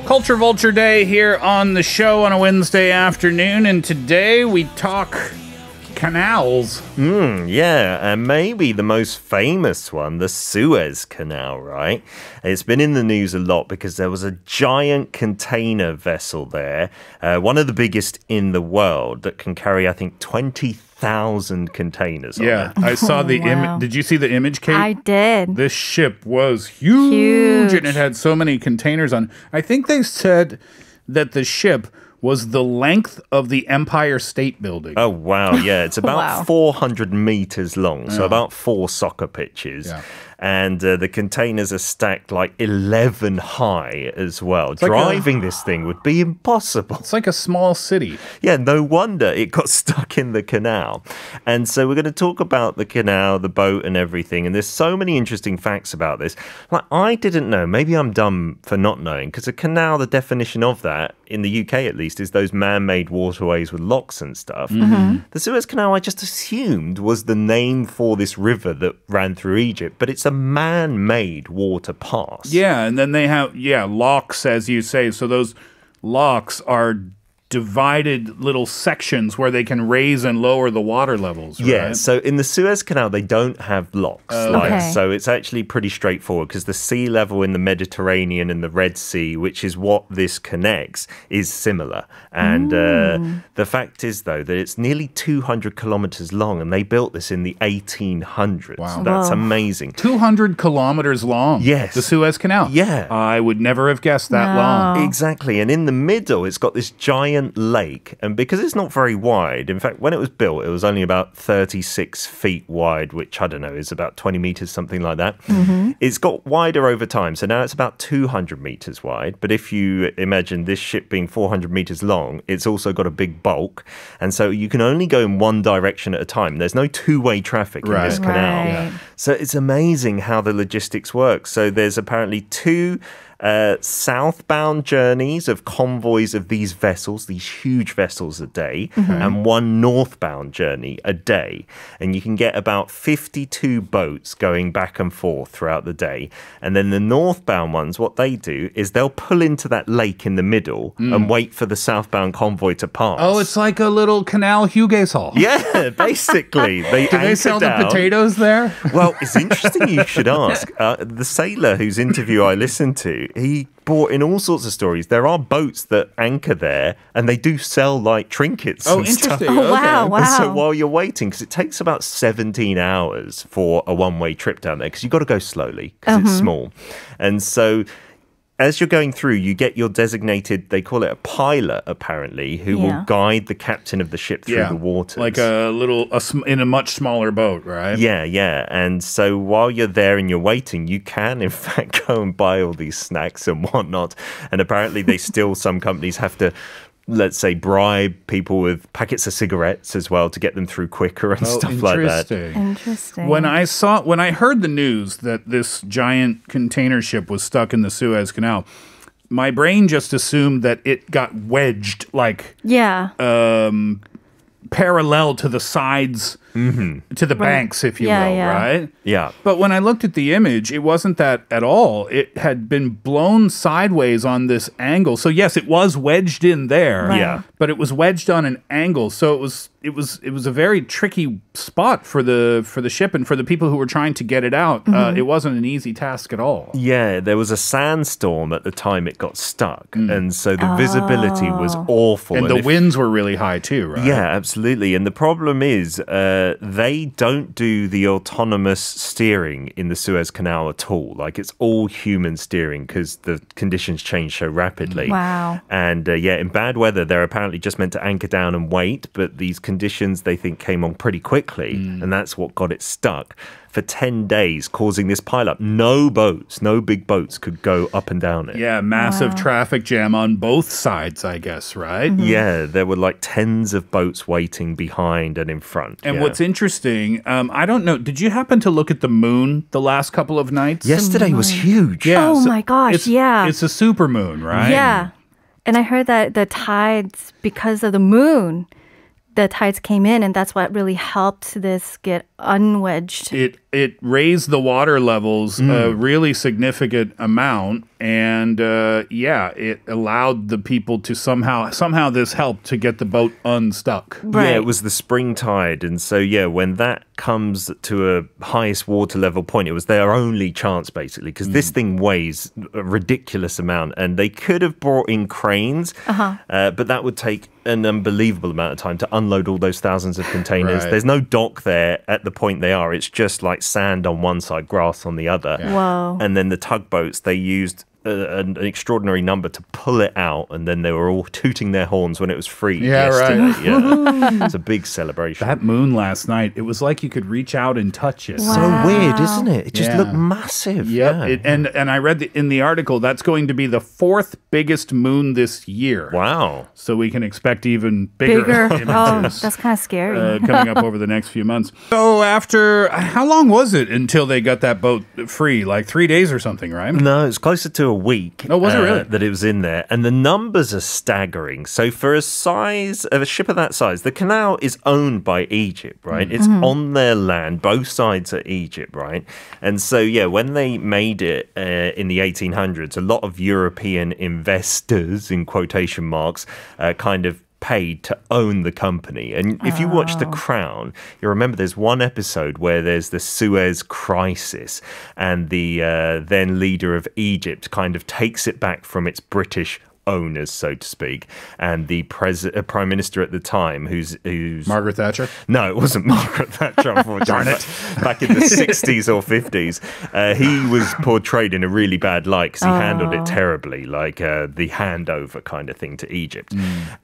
Culture Vulture Day here on the show on a Wednesday afternoon, and today we talk canals. Yeah, and maybe the most famous one, the Suez Canal, right? It's been in the news a lot because there was a giant container vessel there, one of the biggest in the world that can carry, I think, 20,000 containers on it. I saw the image. Did you see the image, Kate? I did. This ship was huge, and it had so many containers on. I think they said that the ship was the length of the Empire State Building. Oh, wow. Yeah, it's about Wow. 400 meters long, so Yeah. about 4 soccer pitches. Yeah. And the containers are stacked like 11 high as well. like Driving this thing would be impossible. It's like a small city. Yeah, no wonder it got stuck in the canal. And so we're going to talk about the canal, the boat, and everything. And there's so many interesting facts about this. Like, I didn't know. Maybe I'm dumb for not knowing, because a canal, the definition of that, in the UK at least, is those man-made waterways with locks and stuff. The Suez Canal, I just assumed, was the name for this river that ran through Egypt, but it's a man-made water pass. Yeah, and then they have, locks, as you say. So those locks are divided little sections where they can raise and lower the water levels, right? Yeah, so in the Suez Canal, they don't have locks. Okay. So it's actually pretty straightforward because the sea level in the Mediterranean and the Red Sea, which is what this connects, is similar. And the fact is, though, that it's nearly 200 kilometers long, and they built this in the 1800s. Wow. That's Whoa. amazing. 200 kilometers long. Yes. The Suez Canal. Yeah. I would never have guessed that No. long. Exactly. And in the middle, it's got this giant lake. And because it's not very wide, in fact, when it was built, it was only about 36 feet wide, which I don't know, is about 20 meters, something like that. It's got wider over time. So now it's about 200 meters wide. But if you imagine this ship being 400 meters long, it's also got a big bulk. And so you can only go in one direction at a time. There's no two-way traffic in this Right. canal. Right. So it's amazing how the logistics work. So there's apparently two southbound journeys of convoys of these vessels, these huge vessels a day, and one northbound journey a day. And you can get about 52 boats going back and forth throughout the day. And then the northbound ones, what they do is they'll pull into that lake in the middle and wait for the southbound convoy to pass. Oh, it's like a little canal Hall. Yeah, basically. Do they anchor sell the down. potatoes there? Well, it's interesting you should ask. The sailor whose interview I listened to, he brought in all sorts of stories. There are boats that anchor there, and they do sell like trinkets Oh, and stuff. interesting. Oh, wow, Okay. wow. And so while you're waiting, because it takes about 17 hours for a one-way trip down there, because you've got to go slowly because it's small. And so as you're going through, you get your designated, they call it a pilot, apparently, who will Yeah. guide the captain of the ship through the waters. Like in a much smaller boat, right? Yeah, yeah. And so while you're there and you're waiting, you can, in fact, go and buy all these snacks and whatnot. And apparently they still, some companies have to, let's say, bribe people with packets of cigarettes as well to get them through quicker and stuff like that. Interesting. When I heard the news that this giant container ship was stuck in the Suez Canal, my brain just assumed that it got wedged like Yeah. parallel to the sides, to the banks, if you Yeah, will, yeah. right? Yeah. But when I looked at the image, it wasn't that at all. It had been blown sideways on this angle. So yes, it was wedged in there. Right. Yeah. But it was wedged on an angle. So it was a very tricky spot for the ship and for the people who were trying to get it out. It wasn't an easy task at all. Yeah, there was a sandstorm at the time it got stuck. And so the visibility was awful. And the if- winds were really high too, right? Yeah, absolutely. And the problem is they don't do the autonomous steering in the Suez Canal at all. Like, it's all human steering because the conditions change so rapidly. Wow. And in bad weather, they're apparently just meant to anchor down and wait. But these conditions, they think, came on pretty quickly. And that's what got it stuck for 10 days, causing this pileup. No boats, no big boats could go up and down it. Yeah, massive traffic jam on both sides, I guess, right? Yeah, there were like tens of boats waiting behind and in front. And yeah. what's interesting, I don't know, did you happen to look at the moon the last couple of nights? Yesterday was huge. Yeah, Oh so my gosh, it's, yeah. It's a super moon, right? Yeah. And I heard that the tides, because of the moon, the tides came in, and that's what really helped this get unwedged. It raised the water levels a really significant amount, and it allowed the people to somehow this helped to get the boat unstuck. Right. Yeah, it was the spring tide, and so when that comes to a highest water level point, it was their only chance basically, because this thing weighs a ridiculous amount, and they could have brought in cranes, but that would take an unbelievable amount of time to unload all those thousands of containers. Right. There's no dock there at the point they are. It's just like sand on one side, grass on the other. Yeah. Whoa. And then the tugboats, they used an extraordinary number to pull it out, and then they were all tooting their horns when it was free. Yeah, yesterday. right. Yeah. It's a big celebration. That moon last night, it was like you could reach out and touch it. Wow. So weird, isn't it? It just Yeah. looked massive. Yep. Yeah. And I read in the article that's going to be the 4th biggest moon this year. Wow. So we can expect even bigger Bigger. Oh, images. that's kind of scary. Coming up over the next few months. So how long was it until they got that boat free? Like 3 days or something, right? No, it's closer to a week. Oh, was it really? That it was in there. And the numbers are staggering. So for a ship of that size, the canal is owned by Egypt, right? It's on their land. Both sides are Egypt, right? And so, when they made it in the 1800s, a lot of European investors, in quotation marks, kind of paid to own the company. And if you watch The Crown, you remember there's one episode where there's the Suez crisis, and the then leader of Egypt kind of takes it back from its British owners, so to speak, and the prime minister at the time, who's Margaret Thatcher? No, it wasn't Margaret Thatcher, unfortunately. Darn it. Back in the 60s or 50s, he was portrayed in a really bad light because he handled it terribly, like the handover kind of thing to Egypt.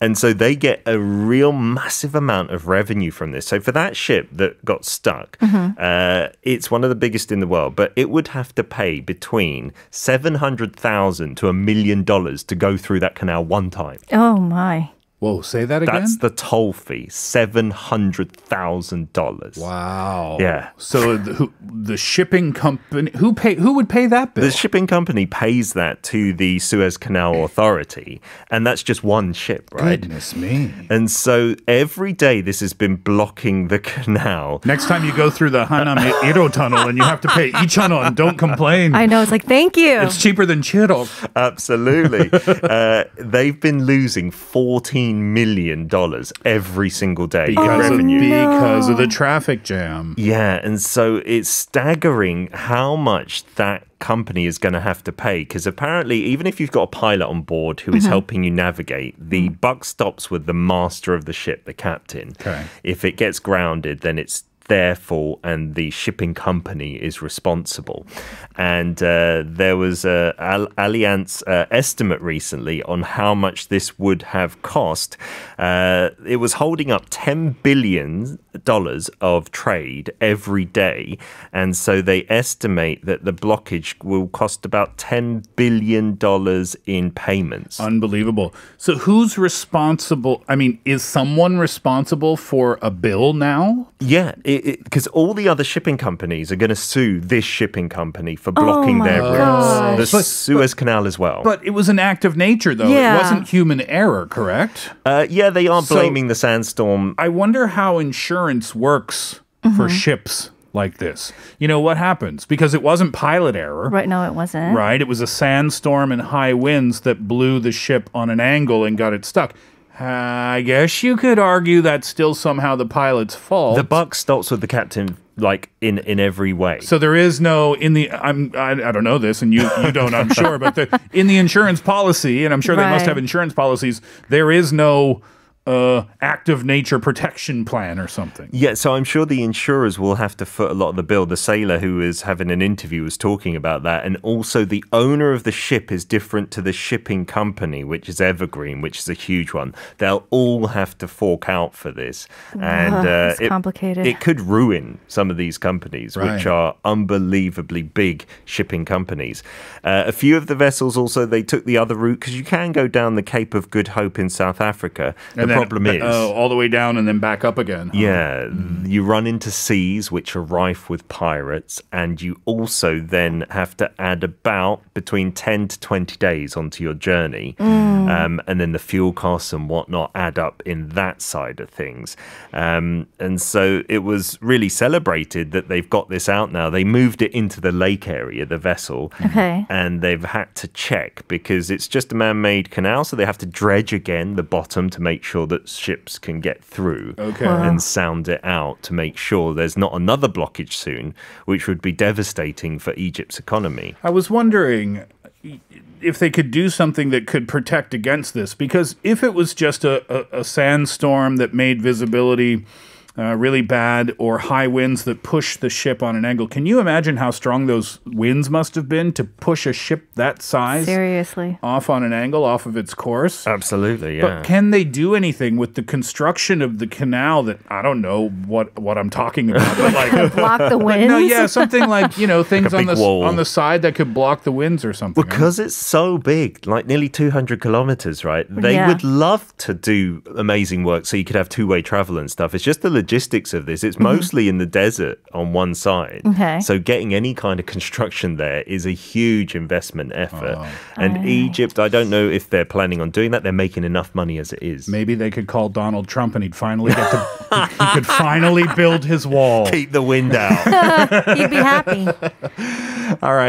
And so they get a real massive amount of revenue from this. So for that ship that got stuck, it's one of the biggest in the world, but it would have to pay between $700,000 to $1 million to go through that canal one time. Oh, my. Whoa, say that again? That's the toll fee, $700,000. Wow. Yeah. So the shipping company, who would pay that bill? The shipping company pays that to the Suez Canal Authority, and that's just one ship, right? Goodness me. And so every day this has been blocking the canal. Next time you go through the Hanam-Iro tunnel and you have to pay Icheon, don't complain. I know. It's like, thank you. It's cheaper than Chirok. Absolutely. They've been losing $14 million every single day in revenue. Because of the traffic jam. Yeah, and so it's staggering how much that company is going to have to pay, because apparently even if you've got a pilot on board who is helping you navigate, the buck stops with the master of the ship, the captain. Okay. If it gets grounded, then it's their fault and the shipping company is responsible. And there was a Allianz estimate recently on how much this would have cost. It was holding up $10 billion of trade every day. And so they estimate that the blockage will cost about $10 billion in payments. Unbelievable. So who's responsible? I mean, is someone responsible for a bill now? Yeah, because all the other shipping companies are going to sue this shipping company for blocking their gosh. routes. The Suez Canal as well. But it was an act of nature, though. Yeah. It wasn't human error, correct? Yeah, they are So- blaming the sandstorm. I wonder how insurance works for ships like this. You know, what happens? Because it wasn't pilot error. Right now, it wasn't. Right? It was a sandstorm and high winds that blew the ship on an angle and got it stuck. I guess you could argue that's still somehow the pilot's fault. The buck stops with the captain, like in every way. So there is no I don't know this, and you don't, I'm sure, but in the insurance policy, and I'm sure they must Right. have insurance policies, there is no active nature protection plan or something. Yeah, so I'm sure the insurers will have to foot a lot of the bill. The sailor who was having an interview was talking about that. And also the owner of the ship is different to the shipping company, which is Evergreen, which is a huge one. They'll all have to fork out for this. And it's complicated. It could ruin some of these companies, which Right. are unbelievably big shipping companies. A few of the vessels also, they took the other route, because you can go down the Cape of Good Hope in South Africa. And then problem is... all the way down and then back up again. Yeah, you run into seas which are rife with pirates, and you also then have to add about between 10 to 20 days onto your journey. And then the fuel costs and whatnot add up in that side of things. And so it was really celebrated that they've got this out now. They moved it into the lake area, the vessel, and they've had to check because it's just a man-made canal, so they have to dredge again the bottom to make sure that ships can get through and sound it out to make sure there's not another blockage soon, which would be devastating for Egypt's economy. I was wondering if they could do something that could protect against this, because if it was just a sandstorm that made visibility really bad, or high winds that push the ship on an angle. Can you imagine how strong those winds must have been to push a ship that size? Seriously. Off on an angle, off of its course? Absolutely, yeah. But can they do anything with the construction of the canal that, I don't know what I'm talking about, but like... block the winds? No, yeah, something like, things like on the side that could block the winds or something. Because it's so big, like nearly 200 kilometers, right? They would love to do amazing work so you could have two-way travel and stuff. It's just the logistics of this. It's mostly in the desert on one side. So getting any kind of construction there is a huge investment effort. And Egypt, I don't know if they're planning on doing that. They're making enough money as it is. Maybe they could call Donald Trump and he'd finally get to... he could finally build his wall. Keep the wind out. He'd be happy. All right.